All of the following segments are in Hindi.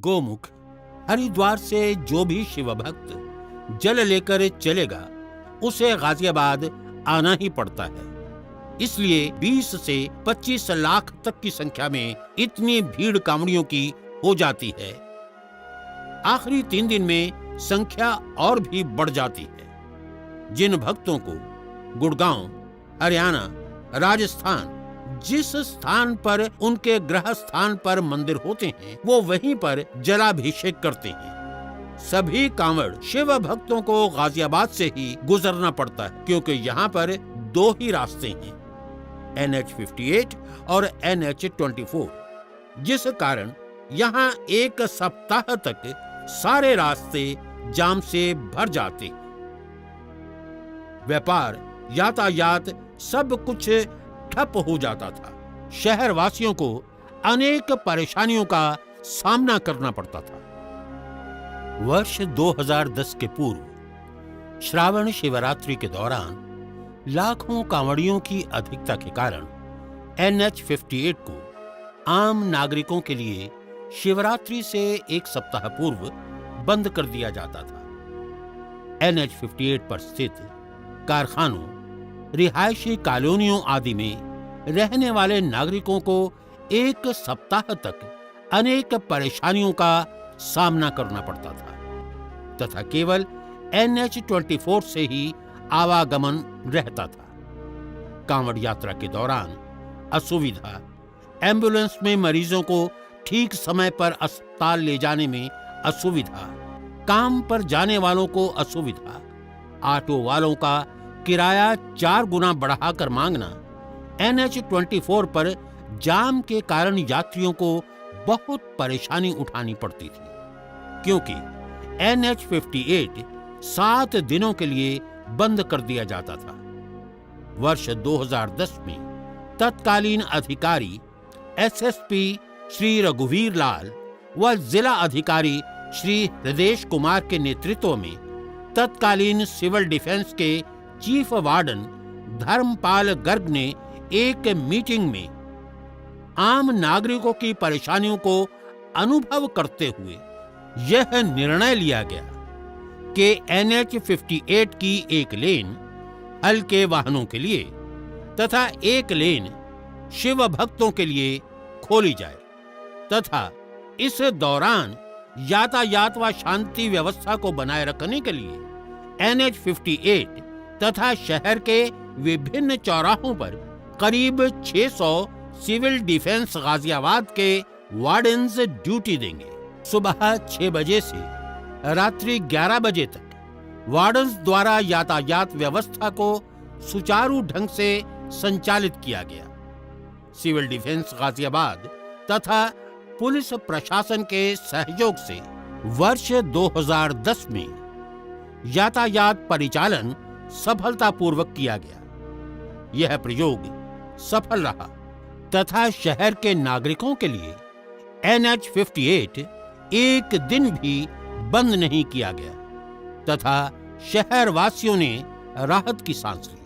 गोमुख, हरिद्वार से जो भी शिव भक्त जल लेकर चलेगा उसे गाजियाबाद आना ही पड़ता है। इसलिए 20 से 25 लाख तक की संख्या में इतनी भीड़ कांवड़ियों की हो जाती है। आखिरी 3 दिन में संख्या और भी बढ़ जाती है। जिन भक्तों को गुड़गांव, हरियाणा, राजस्थान, जिस स्थान पर उनके ग्रह स्थान पर मंदिर होते हैं वो वहीं पर जलाभिषेक करते हैं। सभी कांवड़ शिव भक्तों को गाजियाबाद से ही गुजरना पड़ता है, क्योंकि यहाँ पर 2 ही रास्ते हैं, NH-58 और NH-24, जिस कारण यहाँ 1 सप्ताह तक सारे रास्ते जाम से भर जाते। व्यापार, यातायात सब कुछ ठप हो जाता था। शहर वासियों को अनेक परेशानियों का सामना करना पड़ता था। वर्ष 2010 के पूर्व श्रावण शिवरात्रि के दौरान लाखों कांवड़ियों की अधिकता के कारण NH-58 को आम नागरिकों के लिए शिवरात्रि से 1 सप्ताह पूर्व बंद कर दिया जाता था। NH-58 पर स्थित कारखानों, रिहायशी कॉलोनियों आदि में रहने वाले नागरिकों को 1 सप्ताह तक अनेक परेशानियों का सामना करना पड़ता था तथा केवल NH-24 से ही आवागमन रहता था। कांवड़ यात्रा के दौरान असुविधा, एम्बुलेंस में मरीजों को ठीक समय पर अस्पताल ले जाने में असुविधा, काम पर जाने वालों को असुविधा, ऑटो वालों का किराया 4 गुना बढ़ाकर मांगना, NH-24 पर जाम के कारण यात्रियों को बहुत परेशानी उठानी पड़ती थी, क्योंकि NH-58 7 दिनों के लिए बंद कर दिया जाता था। वर्ष 2010 में तत्कालीन अधिकारी SSP श्री रघुवीर लाल व जिला अधिकारी श्री हृदेश कुमार के नेतृत्व में तत्कालीन सिविल डिफेंस के चीफ वार्डन धर्मपाल गर्ग ने एक मीटिंग में आम नागरिकों की परेशानियों को अनुभव करते हुए यह निर्णय लिया गया कि NH-58 की एक लेन हल्के वाहनों के लिए तथा एक लेन शिव भक्तों के लिए खोली जाए तथा इस दौरान यातायात व शांति व्यवस्था को बनाए रखने के लिए NH-58 तथा शहर के विभिन्न चौराहों पर करीब 600 सिविल डिफेंस गाजियाबाद के वार्डन्स ड्यूटी देंगे। सुबह 6 बजे से रात्रि 11 बजे तक वार्डन्स द्वारा यातायात व्यवस्था को सुचारू ढंग से संचालित किया गया। सिविल डिफेंस गाजियाबाद तथा पुलिस प्रशासन के सहयोग से वर्ष 2010 में यातायात परिचालन सफलतापूर्वक किया गया। यह प्रयोग सफल रहा तथा शहर के नागरिकों के लिए NH-58 एक दिन भी बंद नहीं किया गया तथा शहर वासियों ने राहत की सांस ली।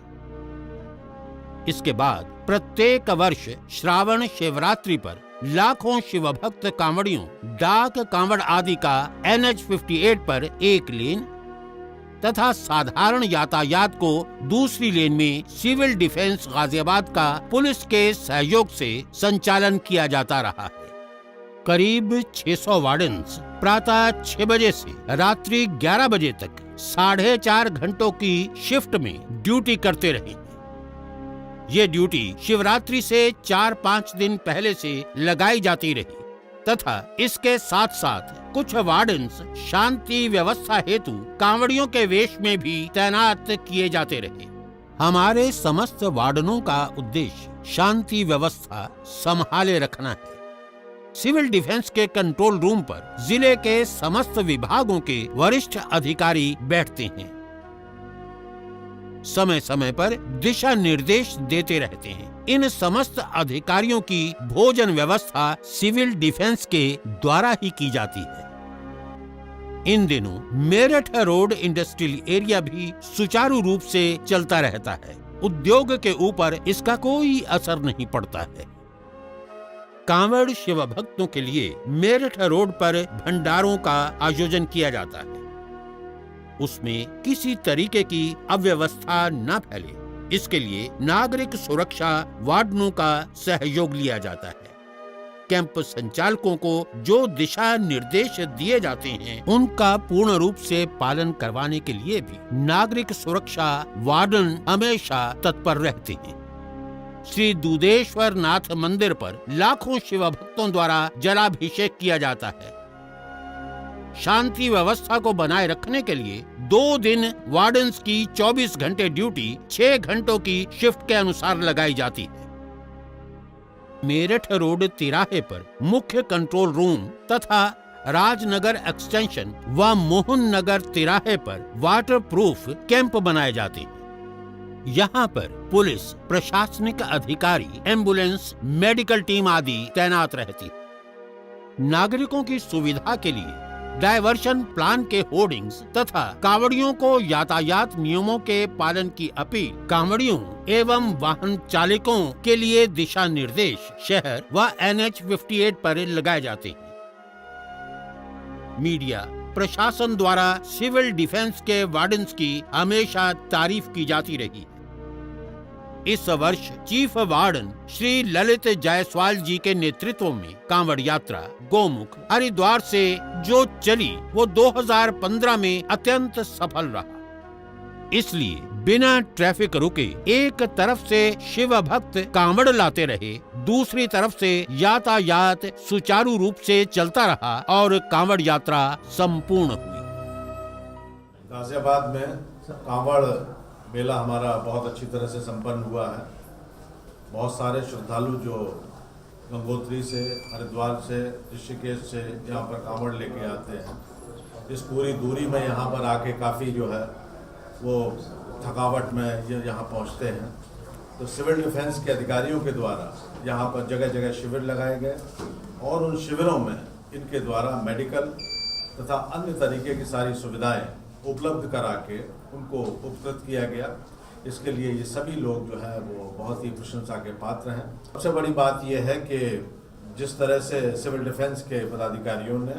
इसके बाद प्रत्येक वर्ष श्रावण शिवरात्रि पर लाखों शिवभक्त कांवड़ियों, डाक कांवड़ आदि का NH-58 पर एक लेन तथा साधारण यातायात को दूसरी लेन में सिविल डिफेंस गाजियाबाद का पुलिस के सहयोग से संचालन किया जाता रहा है। करीब 600 वार्डन्स प्रातः 6 बजे से रात्रि 11 बजे तक 4.5 घंटों की शिफ्ट में ड्यूटी करते रहे। ये ड्यूटी शिवरात्रि से 4-5 दिन पहले से लगाई जाती रही तथा इसके साथ साथ कुछ वार्डन्स शांति व्यवस्था हेतु कांवड़ियों के वेश में भी तैनात किए जाते रहे। हमारे समस्त वार्डनों का उद्देश्य शांति व्यवस्था संभाले रखना है। सिविल डिफेंस के कंट्रोल रूम पर जिले के समस्त विभागों के वरिष्ठ अधिकारी बैठते हैं, समय समय पर दिशा निर्देश देते रहते हैं। इन समस्त अधिकारियों की भोजन व्यवस्था सिविल डिफेंस के द्वारा ही की जाती है। इन दिनों मेरठ रोड इंडस्ट्रियल एरिया भी सुचारू रूप से चलता रहता है। उद्योग के ऊपर इसका कोई असर नहीं पड़ता है। कांवड़ शिव भक्तों के लिए मेरठ रोड पर भंडारों का आयोजन किया जाता है। उसमें किसी तरीके की अव्यवस्था न फैले, इसके लिए नागरिक सुरक्षा वार्डनों का सहयोग लिया जाता है। कैंप संचालकों को जो दिशा निर्देश दिए जाते हैं, उनका पूर्ण रूप से पालन करवाने के लिए भी नागरिक सुरक्षा वार्डन हमेशा तत्पर रहते हैं। श्री दूधेश्वर नाथ मंदिर पर लाखों शिव भक्तों द्वारा जलाभिषेक किया जाता है। शांति व्यवस्था को बनाए रखने के लिए 2 दिन वार्डन्स की 24 घंटे ड्यूटी 6 घंटों की शिफ्ट के अनुसार लगाई जाती है। मेरठ रोड तिराहे पर मुख्य कंट्रोल रूम तथा राजनगर एक्सटेंशन व मोहन नगर तिराहे पर वाटर प्रूफ कैंप बनाए जाते हैं। यहाँ पर पुलिस, प्रशासनिक अधिकारी, एम्बुलेंस, मेडिकल टीम आदि तैनात रहती है। नागरिकों की सुविधा के लिए डायवर्शन प्लान के होर्डिंग्स तथा कांवड़ियों को यातायात नियमों के पालन की अपील, कांवड़ियों एवं वाहन चालकों के लिए दिशा निर्देश शहर व NH 58 पर लगाए जाते हैं। मीडिया प्रशासन द्वारा सिविल डिफेंस के वार्डन्स की हमेशा तारीफ की जाती रही है। इस वर्ष चीफ वार्डन श्री ललित जायसवाल जी के नेतृत्व में कांवड़ यात्रा गोमुख हरिद्वार से जो चली वो 2015 में अत्यंत सफल रहा। इसलिए बिना ट्रैफिक रुके एक तरफ से शिव भक्त कांवड़ लाते रहे, दूसरी तरफ से यातायात सुचारू रूप से चलता रहा और कांवड़ यात्रा संपूर्ण हुई। गाजियाबाद में कांवड़ मेला हमारा बहुत अच्छी तरह से संपन्न हुआ है। बहुत सारे श्रद्धालु जो गंगोत्री से, हरिद्वार से, ऋषिकेश से यहाँ पर कांवड़ लेके आते हैं, इस पूरी दूरी में यहाँ पर आके काफ़ी जो है वो थकावट में यहाँ पहुँचते हैं। तो सिविल डिफेंस के अधिकारियों के द्वारा यहाँ पर जगह जगह शिविर लगाए गए और उन शिविरों में इनके द्वारा मेडिकल तथा अन्य तरीके की सारी सुविधाएं उपलब्ध करा के उनको उपकृत किया गया। इसके लिए ये सभी लोग जो है वो बहुत ही प्रशंसा के पात्र हैं। सबसे बड़ी बात यह है कि जिस तरह से सिविल डिफेंस के पदाधिकारियों ने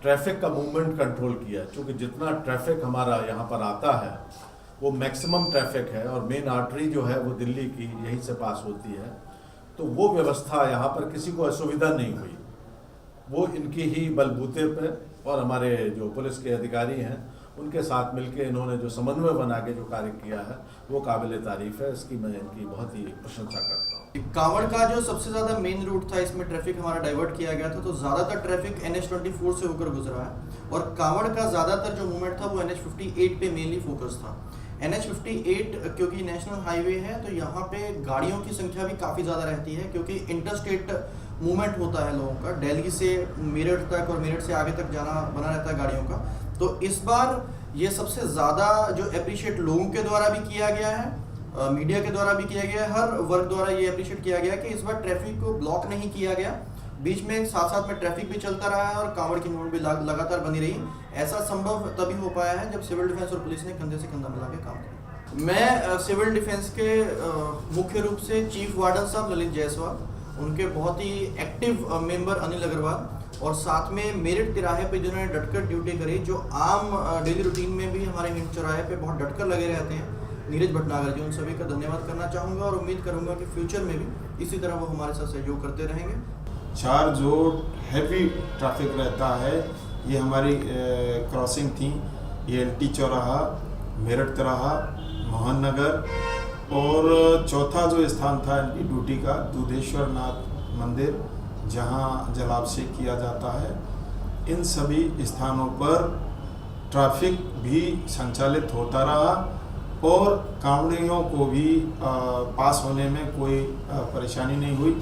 ट्रैफिक का मूवमेंट कंट्रोल किया, क्योंकि जितना ट्रैफिक हमारा यहाँ पर आता है वो मैक्सिमम ट्रैफिक है और मेन आर्टरी जो है वो दिल्ली की यहीं से पास होती है, तो वो व्यवस्था यहाँ पर किसी को असुविधा नहीं हुई। वो इनकी ही बलबूते पे और हमारे जो पुलिस के अधिकारी हैं उनके साथ मिलके इन्होंने जो समन्वय बना के जो कार्य किया है वो काबिल तारीफ है। इसकी मैं इनकी बहुत ही प्रशंसा करता हूँ। कांवड़ का जो सबसे ज्यादा मेन रूट था, इसमें ट्रैफिक हमारा डाइवर्ट किया गया था, तो ज्यादातर ट्रैफिक NH 24 से होकर गुजरा है और कांवड़ का ज्यादातर जो मूवमेंट था वो NH 58 पे मेनली फोकस था। NH 58 क्योंकि नेशनल हाईवे है तो यहाँ पे गाड़ियों की संख्या भी काफी ज्यादा रहती है, क्योंकि इंटरस्टेट मूवमेंट होता है लोगों का, दिल्ली से मेरठ तक और मेरठ से आगे तक जाना बना रहता है गाड़ियों का। तो इस बार ये सबसे ज़्यादा जो अप्रिशिएट लोगों के द्वारा भी किया गया है, मीडिया के द्वारा भी किया गया है, हर वर्ग द्वारा ये अप्रिशिएट किया गया कि इस बार ट्रैफिक को ब्लॉक नहीं किया गया, बीच में साथ साथ में ट्रैफिक भी चलता रहा है और कांवड़ की मूवमेंट भी लगातार बनी रही। ऐसा संभव तभी हो पाया है जब सिविल डिफेंस और पुलिस ने कंधे से कंधा मिला के काम किया। मैं सिविल डिफेंस के मुख्य रूप से चीफ वार्डन साहब ललित जायसवाल, उनके बहुत ही एक्टिव मेंबर अनिल अग्रवाल और साथ में मेरठ तिराहे पे जिन्होंने डटकर ड्यूटी करी, जो आम डेली रूटीन में भी हमारे हिंद चौराहे पे बहुत डटकर लगे रहते हैं, नीरज भटनागर जी, उन सभी का धन्यवाद करना चाहूँगा और उम्मीद करूँगा कि फ्यूचर में भी इसी तरह वो हमारे साथ सहयोग करते रहेंगे। 4 जो हैवी ट्रैफिक रहता है ये हमारी क्रॉसिंग थी, ये LT चौराहा, मेरठ तिराहा, मोहन नगर और चौथा जो स्थान था इनकी ड्यूटी का दूधेश्वर नाथ मंदिर, जहां जलाभिषेक किया जाता है। इन सभी स्थानों पर ट्रैफिक भी संचालित होता रहा और कांवड़ियों को भी पास होने में कोई परेशानी नहीं हुई,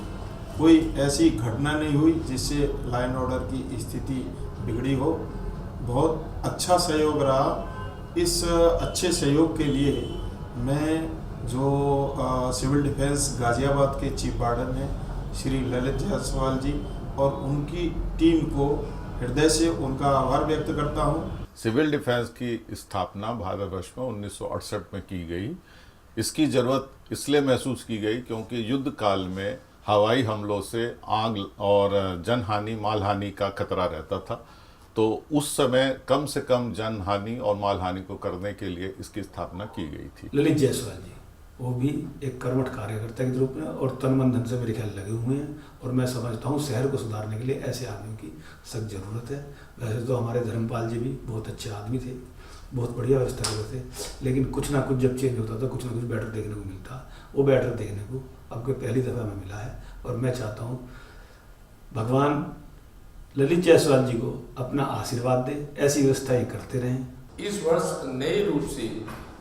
कोई ऐसी घटना नहीं हुई जिससे लाइन ऑर्डर की स्थिति बिगड़ी हो। बहुत अच्छा सहयोग रहा। इस अच्छे सहयोग के लिए मैं जो सिविल डिफेंस गाजियाबाद के चीफ वार्डन हैं श्री ललित जायसवाल जी और उनकी टीम को हृदय से उनका आभार व्यक्त करता हूं। सिविल डिफेंस की स्थापना भारतवर्ष में 1968 में की गई। इसकी ज़रूरत इसलिए महसूस की गई क्योंकि युद्ध काल में हवाई हमलों से आग और जनहानि मालहानि का खतरा रहता था। तो उस समय कम से कम जनहानि और मालहानि को करने के लिए इसकी स्थापना की गई थी। ललित जायसवाल जी, वो भी एक कर्मठ कार्यकर्ता के रूप में और तन मन धन से मेरे ख्याल लगे हुए हैं, और मैं समझता हूँ शहर को सुधारने के लिए ऐसे आदमियों की सख्त जरूरत है। वैसे तो हमारे धर्मपाल जी भी बहुत अच्छे आदमी थे, बहुत बढ़िया व्यवस्था करते थे, लेकिन कुछ ना कुछ जब चेंज होता था कुछ ना कुछ बेटर देखने को मिलता। वो बेटर देखने को अब के पहली दफ़ा में मिला है, और मैं चाहता हूँ भगवान ललित जायसवाल जी को अपना आशीर्वाद दे, ऐसी व्यवस्था ये करते रहें। इस वर्ष नए रूप से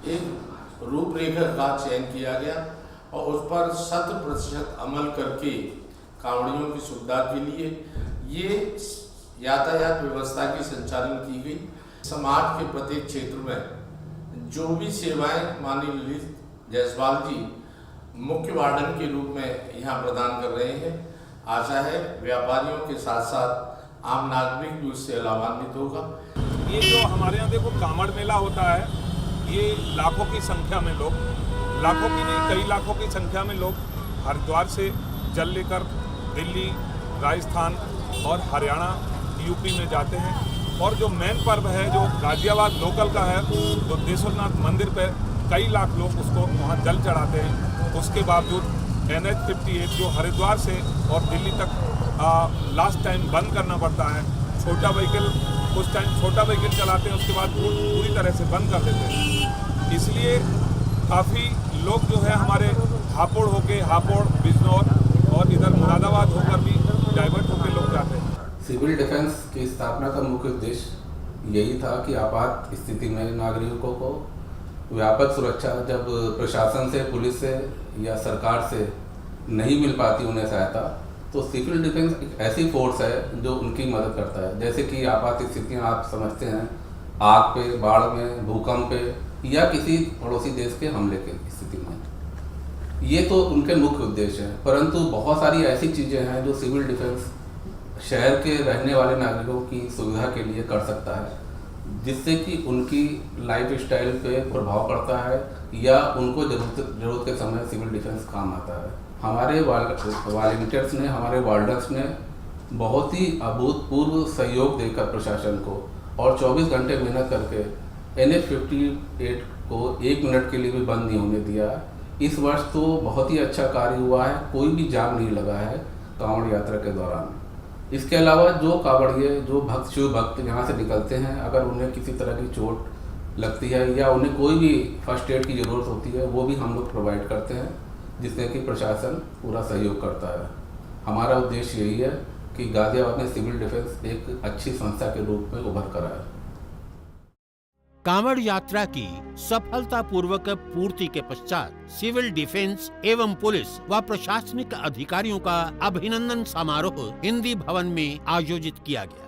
एक रूपरेखा का चयन किया गया और उस पर 100% अमल करके कांवड़ियों की सुविधा के लिए ये यातायात व्यवस्था की संचालन की गई। समाज के प्रत्येक क्षेत्र में जो भी सेवाएं माननीय ललित जायसवाल जी मुख्य वार्डन के रूप में यहाँ प्रदान कर रहे हैं, आशा है व्यापारियों के साथ साथ आम नागरिक भी उससे लाभान्वित होगा। ये जो हमारे यहाँ देखो कांवड़ मेला होता है, ये लाखों की संख्या में लोग, लाखों की नहीं कई लाखों की संख्या में लोग हरिद्वार से जल लेकर दिल्ली, राजस्थान और हरियाणा, यूपी में जाते हैं। और जो मेन पर्व है जो गाजियाबाद लोकल का है, तो देशोनाथ मंदिर पर कई लाख लोग उसको वहाँ जल चढ़ाते हैं। उसके बावजूद NH 58 जो हरिद्वार से और दिल्ली तक लास्ट टाइम बंद करना पड़ता है। छोटा व्हीकल उस टाइम छोटा व्हीकल चलाते हैं, उसके बाद पूरी तरह से बंद कर देते हैं। इसलिए काफ़ी लोग जो है हमारे हापुड़ होके, हापुड़, बिजनौर और इधर मुरादाबाद होकर भी डाइवर्ट होकर लोग जाते हैं। सिविल डिफेंस की स्थापना का मुख्य उद्देश्य यही था कि आपात स्थिति में नागरिकों को व्यापक सुरक्षा, जब प्रशासन से, पुलिस से या सरकार से नहीं मिल पाती उन्हें सहायता, तो सिविल डिफेंस एक ऐसी फोर्स है जो उनकी मदद करता है। जैसे कि आपात स्थितियाँ आप समझते हैं, आग पे, बाढ़ में, भूकंप पे या किसी पड़ोसी देश के हमले की स्थिति में, ये तो उनके मुख्य उद्देश्य है। परंतु बहुत सारी ऐसी चीज़ें हैं जो सिविल डिफेंस शहर के रहने वाले नागरिकों की सुविधा के लिए कर सकता है, जिससे कि उनकी लाइफ स्टाइल पे प्रभाव पड़ता है या उनको जरूरत के समय सिविल डिफेंस काम आता है। हमारे वॉलंटियर्स ने, हमारे वार्डर्स ने बहुत ही अभूतपूर्व सहयोग देकर प्रशासन को और 24 घंटे मेहनत करके NH 58 को 1 मिनट के लिए भी बंद नहीं होने दिया। इस वर्ष तो बहुत ही अच्छा कार्य हुआ है, कोई भी जाम नहीं लगा है कांवड़ यात्रा के दौरान। इसके अलावा जो कांवड़िए, जो भक्त, शिव भक्त यहाँ से निकलते हैं, अगर उन्हें किसी तरह की चोट लगती है या उन्हें कोई भी फर्स्ट एड की ज़रूरत होती है, वो भी हम लोग प्रोवाइड करते हैं, जिसमें कि प्रशासन पूरा सहयोग करता है। हमारा उद्देश्य यही है कि गाजियाबाद में सिविल डिफेंस एक अच्छी संस्था के रूप में उभर कर आए। कांवड़ यात्रा की सफलतापूर्वक पूर्ति के पश्चात सिविल डिफेंस एवं पुलिस व प्रशासनिक अधिकारियों का अभिनंदन समारोह हिंदी भवन में आयोजित किया गया,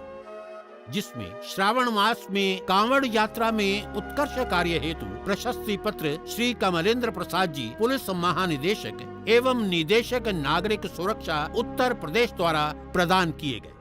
जिसमें श्रावण मास में कांवड़ यात्रा में उत्कृष्ट कार्य हेतु प्रशस्ति पत्र श्री कमलेंद्र प्रसाद जी, पुलिस महानिदेशक एवं निदेशक नागरिक सुरक्षा, उत्तर प्रदेश द्वारा प्रदान किए गए।